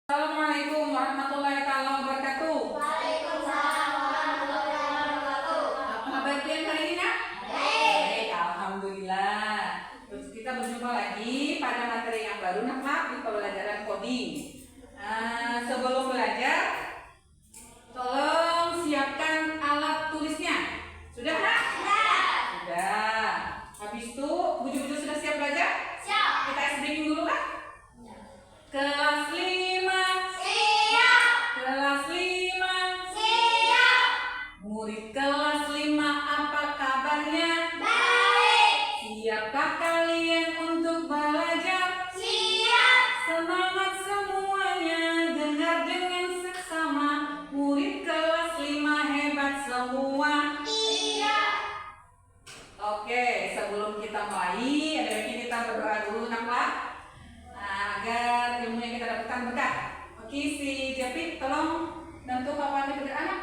Assalamualaikum warahmatullahi wabarakatuh. Waalaikumsalam warahmatullahi wabarakatuh. Apa kabar kalian hari ini, Nak? Baik, alhamdulillah. Terus kita berjumpa lagi pada materi yang baru, Nak, di pembelajaran coding. Sebelum belajar, tolong siapkan alat tulisnya. Sudah, Nak? Sudah. Habis itu, buju-buju sudah siap belajar? Siap. Kita SBing dulu, Kak? Kelas 5. Kelas 5. Siap. Murid kelas 5, apa kabarnya? Baik. Siapkah kalian untuk belajar? Siap. Semangat semuanya, dengar dengan seksama. Murid kelas 5 hebat semua. Iya. Oke, sebelum kita mulai, ada baiknya kita berdoa dulu, Nak, agar ilmu yang kita dapatkan berkah. Oke, si Japit tolong bantu papannya berdoa, Nak.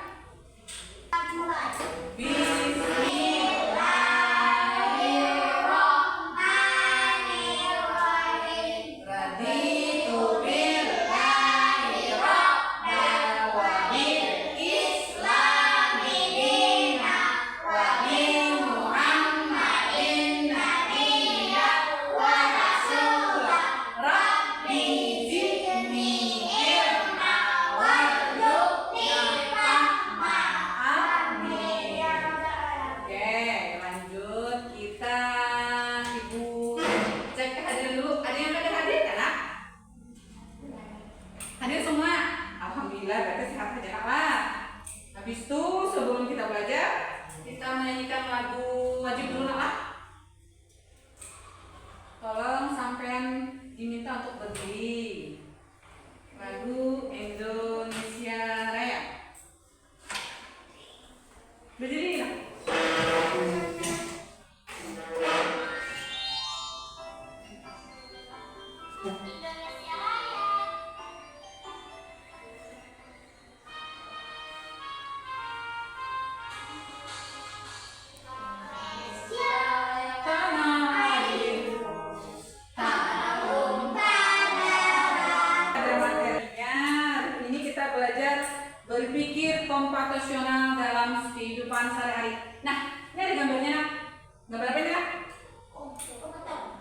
Bismillahirrahmanirrahim. Raditu billahi rabban wa bil Islami dina wa bi Muhammadin nabiyyan wa rasulah. Rabbi Zidni ilma warzuqni fahma. Amin. Ya Rabbal alamin. Oke, lanjut kita Ibu cek kehadiran dulu. Ada yang pada hadir kan, Nak? Hadir semua? Alhamdulillah, berarti sehat aja, Nak, lah. Habis itu sebelum kita belajar, kita menyanyikan lagu wajib dulu, Nak, lah. Tolong sampean diminta untuk berdiri. Lagu Indonesia Raya. Berdiri, Nak. Indonesia Raya. Indonesia Tanah air. tanah tanah. Ada materinya. Ini kita belajar berpikir komputasional dalam kehidupan sehari-hari. Nah, ini ada gambarnya, Nak. Gambar apa ini, Nak?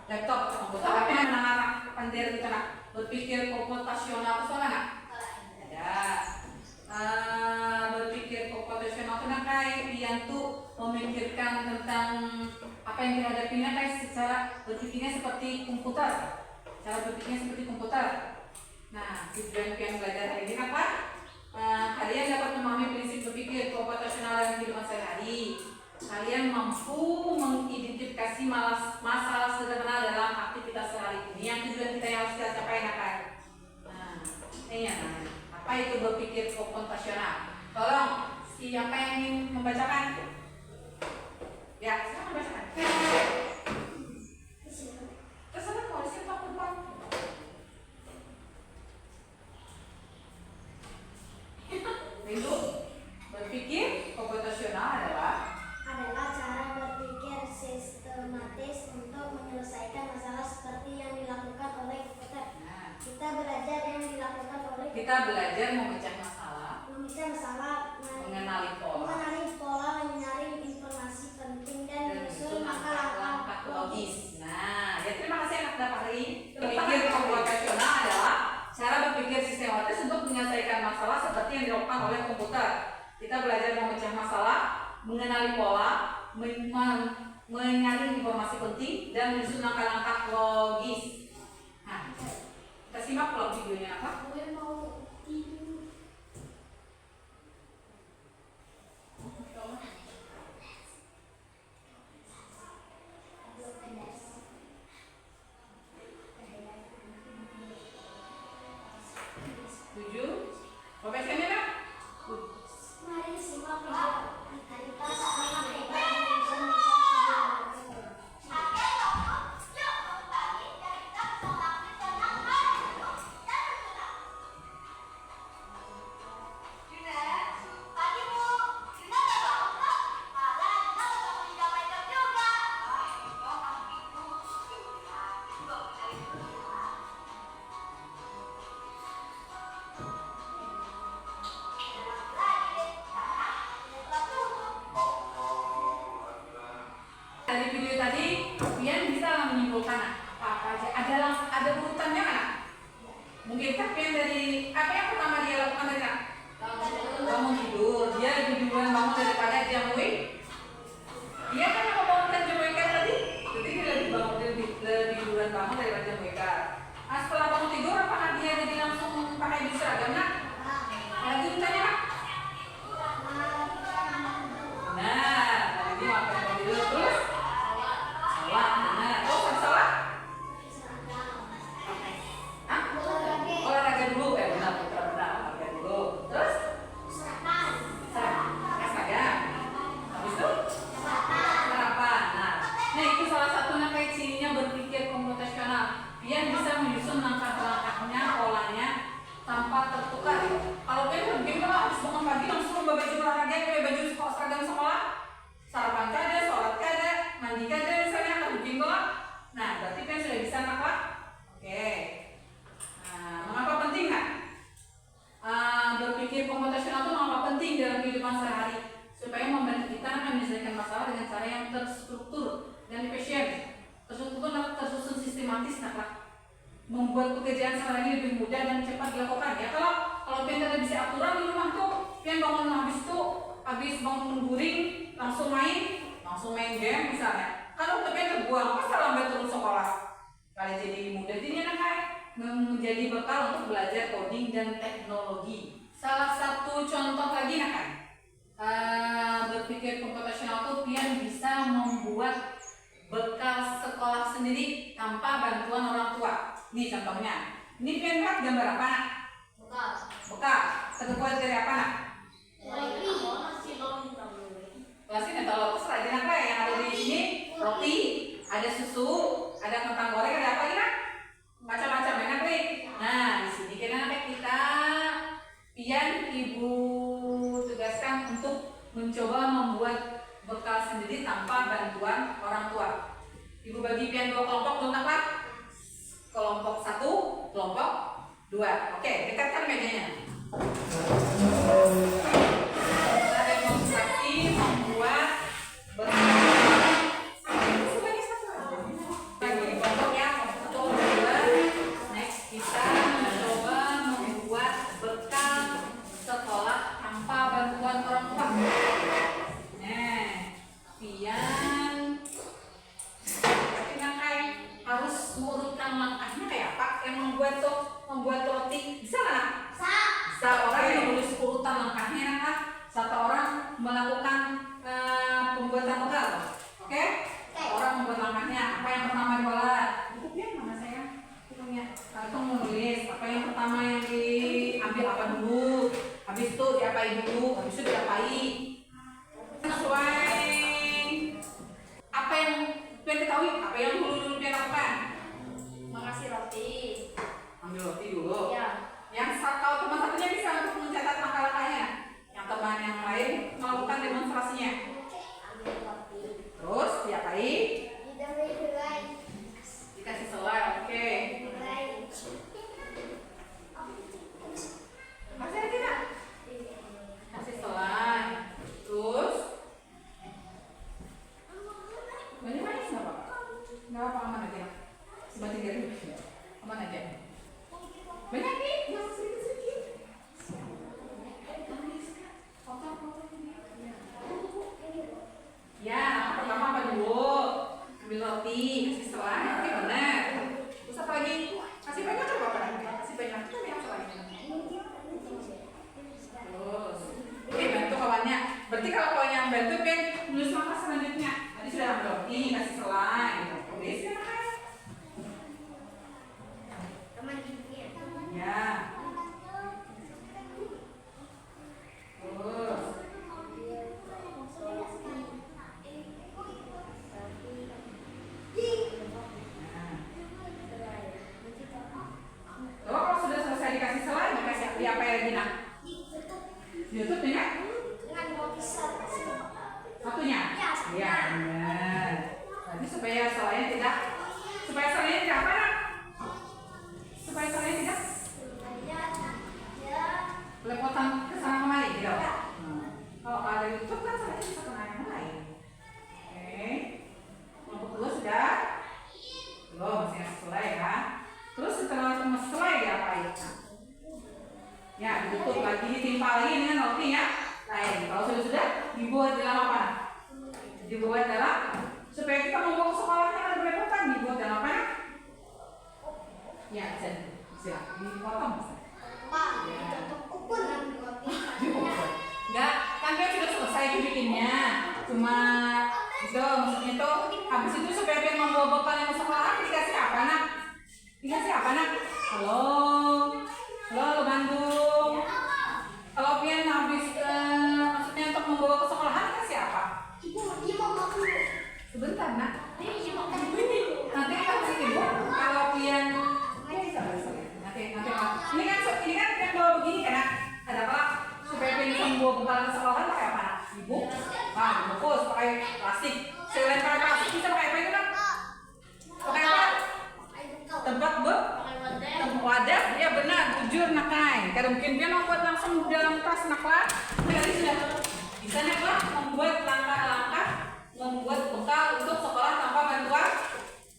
Laptop, komputer. Apa yang anak-anak pandai gitu, Nak? Berpikir komputasional itu soalnya, Nak? Ada. Berpikir komputasional itu, Nak, kayak Ian tuh memikirkan tentang apa yang dihadapinya kayak secara berpikirnya seperti komputer. Cara berpikirnya seperti komputer. Nah, tujuan kalian belajar hari ini apa? Kalian dapat memahami prinsip berpikir komputasional dalam kehidupan sehari-hari. Kalian mampu mengidentifikasi masalah sederhana dalam aktivitas sehari ini. Yang tujuan kita yang harus kita capai, kan? Nah, ini ya, apa itu berpikir komputasional? Tolong, siapa yang ingin membacakan? Ya, silakan membacakan. Terserah kalau siapa pun. Rindu, berpikir komputasional adalah Cara berpikir sistematis untuk menyelesaikan masalah seperti yang dilakukan oleh komputer. nah, Kita belajar yang dilakukan oleh kita belajar memecah masalah, masalah, mengenali pola, menyaring informasi penting dan dan menyusun menyusun langkah-langkah langkah logis. logis. Nah, ya terima kasih anak Dapari. Berpikir komputasional adalah cara berpikir sistematis untuk menyelesaikan masalah seperti yang dilakukan oleh komputer. Kita belajar memecah masalah, mengenali pola, menyaring informasi penting, dan menyusun langkah-langkah logis. Nah, kita simak vlog videonya apa? Gue mau tidur. Tujuh. Profesinya, Kak? Mari simak video aktivitas anak hebat Indonesia. Mungkinkah pian dari apa yang pertama dia lakukan tadi nak? Bangun tidur. Dia lebih duluan bangun daripada jamui. Dia kan yang membangunkan jamu ikan tadi. Jadi dia lebih duluan bangun daripada jamu ikan. Nah, setelah bangun tidur apakah dia jadi langsung pakai baju seragam nak? Lagi ditanya nak? Nah, tadi makan tidur terus salah. Nah, oh salah? Hah? Olahraga dulu, benar olahraga dulu. Terus? Seragam. Habis itu? Sarapan. Nah itu salah satu kayak cirinya berpikir komputasional. Dia bisa menyusun langkah-langkahnya, polanya tanpa tertukar. Kalau dia kalau habis bangun pagi langsung baju olahraga, pakai baju seragam sekolah, sarapan kada, sholat kada, mandi kada, misalnya kan mungkin kalau. Nah berarti kan sudah bisa apa? Oke. Nah, mengapa penting kan? Berpikir komputasional itu mengapa penting dalam kehidupan sehari-hari? Supaya membantu kita menyelesaikan masalah dengan cara yang terstruktur dan efisien. Terstruktur tersusun sistematis, membuat pekerjaan sehari lebih mudah dan cepat dilakukan. Ya kalau pian tidak bisa aturan di rumah tuh, pian bangun habis bangun guring langsung main game misalnya. Kalau pian terbuang, masa lambat turun sekolah. Kali jadi mudah jadinya menjadi bekal untuk belajar coding dan teknologi. Salah satu contoh lagi berpikir komputasional itu pian bisa membuat bekal sekolah sendiri tanpa bantuan orang tua. Nih contohnya. Ini pian lihat gambar apa nak? Bekal. Terbuat dari apa nak? Plastik atau lotus aja nak yang ada di sini roti, ada susu, ada kentang goreng, ada apa lagi nak? Macam-macam enak nih. Nah di sini kita pian ibu tugaskan untuk mencoba membuat bekal sendiri tanpa bantuan orang tua. Ibu bagi pian 2 kelompok, letaklah kelompok 1, kelompok 2. Oke, dekatkan mejanya. Kita demonstrasi membuat bekal. Bagi kelompok yang kelompok 2. Next kita mencoba membuat bekal sekolah tanpa bantuan orang tua. Pian harus mengurutkan langkahnya kayak apa yang membuat roti bisa nggak? Bisa. Orang yang menulis urutan langkahnya satu orang melakukan pembuatan bekal. Oke? Orang membuat langkahnya apa yang pertama diolah. Bukunya mana saya? Bukunya. Itu menulis apa yang pertama yang diambil apa dulu. Habis itu diapain dulu. Habis itu diapai. Sesuai apa yang pian ketahui, apa yang dulu pian lakukan? Mengasih roti. Ambil roti dulu. Ya. Yang kalau teman satunya bisa untuk mencatat langkah-langkahnya. Yang teman yang lain melakukan demonstrasinya. Ambil roti. Terus diapain? Helai. Dikasih selai. Oke. Masih ada tidak? Kasih selai. Terus banyak manis nggak apa? Nggak apa, aman aja. Sebanyak dia dulu. Aman aja. Banyak nih, nggak sedikit-sedikit. Ya, pertama apa dulu? Ambil roti, kasih selai. Oke, benar. Terus apa lagi? Kasih banyak coba apa? Kasih banyak. Kita banyak selai. Terus, oke, bantu kawannya. Berarti kalau kawannya yang bantu, kan nulis langkah selanjutnya. Tadi sudah ambil roti, kasih selai, gitu. Tulis ya, Mas. Ya. Terus. Nah. Kalau sudah selesai dikasih selai, dikasih apa lagi nak? YouTube ya? Dengan roti Satunya? Ya, Iya, benar. Nanti supaya selainya tidak apa nak? Supaya selainya tidak lepotan ke sana kemari, gitu. Kalau ada YouTube kan selainya bisa kena yang lain. Oke. Kelompok 2 sudah? Belum, masih ngasih selai ya. Terus setelah selai diapain? tutup lagi, ditimpa lagi dengan roti ya. Lain. Kalau sudah dibuat dalam apa? Dibuat dalam supaya kita membawa ke sekolahnya kan berlebihan, dibuat dalam apa? Ya, bisa dipotong bisa. Pak, ditutup kupon roti. Enggak, kan dia sudah selesai bikinnya. Cuma itu maksudnya tuh habis itu supaya dia membawa bekal yang ke sekolah dikasih apa nak? Dikasih apa nak? Halo, halo Bandung. Kalau pian habis maksudnya untuk membawa ke sekolahan dikasih apa? Ibu, dia mau makan. Sebentar nak. Dia mau makan dulu. Nanti kita kasih ibu. Kalau pian nanti ini kan pian bawa begini kan nak? Ada apa? Supaya pian bisa membawa bekal ke sekolahan pakai apa nak? Ibu? Ah, dibungkus pakai plastik. Selain pakai plastik bisa pakai apa itu nak? Pakai apa? Tempat wadah, ya benar, jujur nak kai. Kalau mungkin dia membuat langsung dalam tas naklah, tadi sudah bisa naklah membuat langkah-langkah, membuat bekal untuk sekolah tanpa bantuan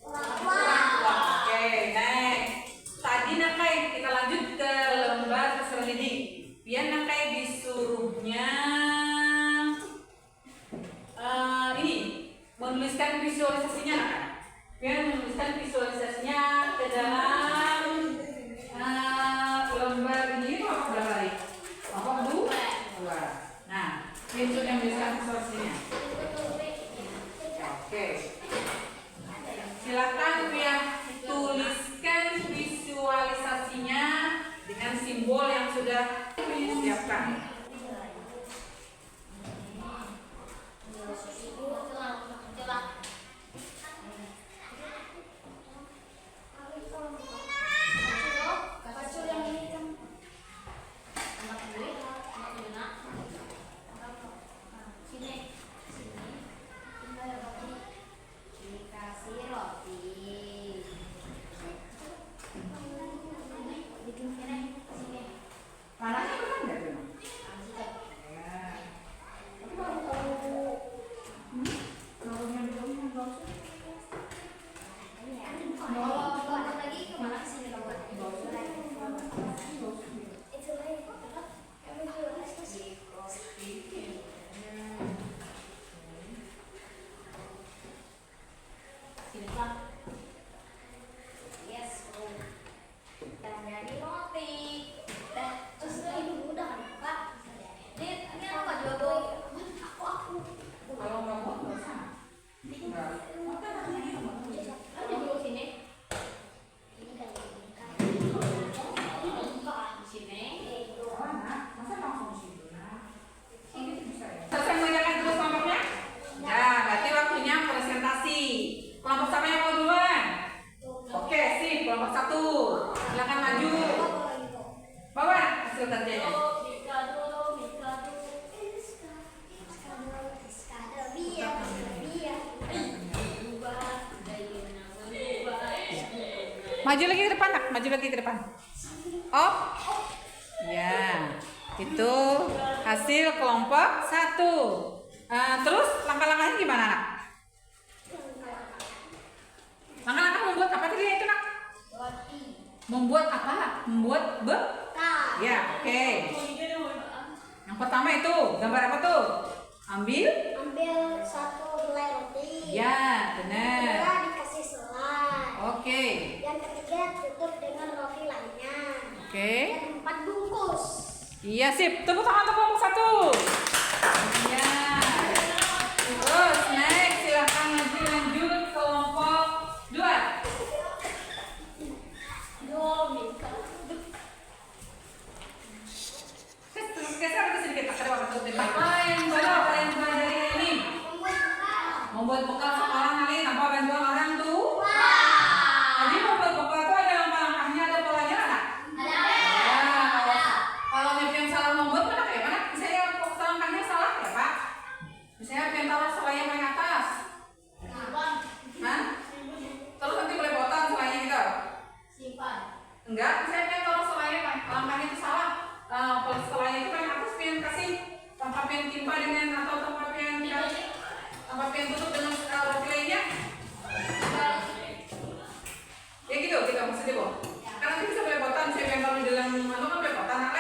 orang tua. Oke, next. Tadi nakai kita lanjut ke lembar keseliding. Biar nakai disuruhnya ini menuliskan visualisasinya nakai. Biar menuliskan visualisasinya ke dalam lembar ini itu apa berapa kali? Kelompok 2. Nah, itu yang menuliskan visualisasinya. Oke. Silakan Pia tuliskan visualisasinya dengan simbol yang sudah disiapkan. Panahnya benar nggak tuh? Ya. Tapi kalau naruhnya belum nggak usah. Kalau nggak mau nggak usah. Nggak. Masa langsung situ? Ini bisa ya. Selesai mengerjakan tugas kelompoknya? Ya, berarti waktunya presentasi. Kelompok siapa yang mau duluan? Oke, sip. Kelompok 1. Silakan maju. Bawa hasil kerjanya. Maju lagi ke depan, nak. Maju lagi ke depan. Op. Ya, itu hasil kelompok 1. Terus langkah-langkahnya gimana, nak? Langkah-langkah membuat apa tadi itu, nak? Membuat apa? Membuat Ya, oke. Yang pertama itu gambar apa tuh? Ambil satu helai roti. Ya, benar. Kedua dikasih selai. Oke. Yang ketiga tutup dengan roti lainnya. Oke. Yang 4 bungkus. Iya, sip. Tepuk tangan untuk kelompok 1. Ya. Terus next, silakan maju lanjut kelompok 2. Geser lagi sedikit ke depan untuk apa yang kalian pelajari ini? Membuat bekal sekolah nanti tanpa bantuan orang tua. Jadi membuat bekal itu ada langkah-langkahnya, ada polanya nggak? Ada. Kalau yang salah membuat mana kayak mana? Misalnya langkahnya salah ya Pak? Misalnya yang taruh selainya paling atas. Hah? Terus nanti boleh potong selainya gitu? Enggak, misalnya yang taruh selainya langkahnya itu salah. Kalau selainya itu paling atas pengen kasih tanpa pengen timpa dengan atau tanpa pengen tutup dengan roti lainnya. Ya gitu maksudnya Bu. Karena nanti bisa boleh potong, saya pengen taruh di dalam kan boleh potong nak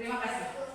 Terima kasih.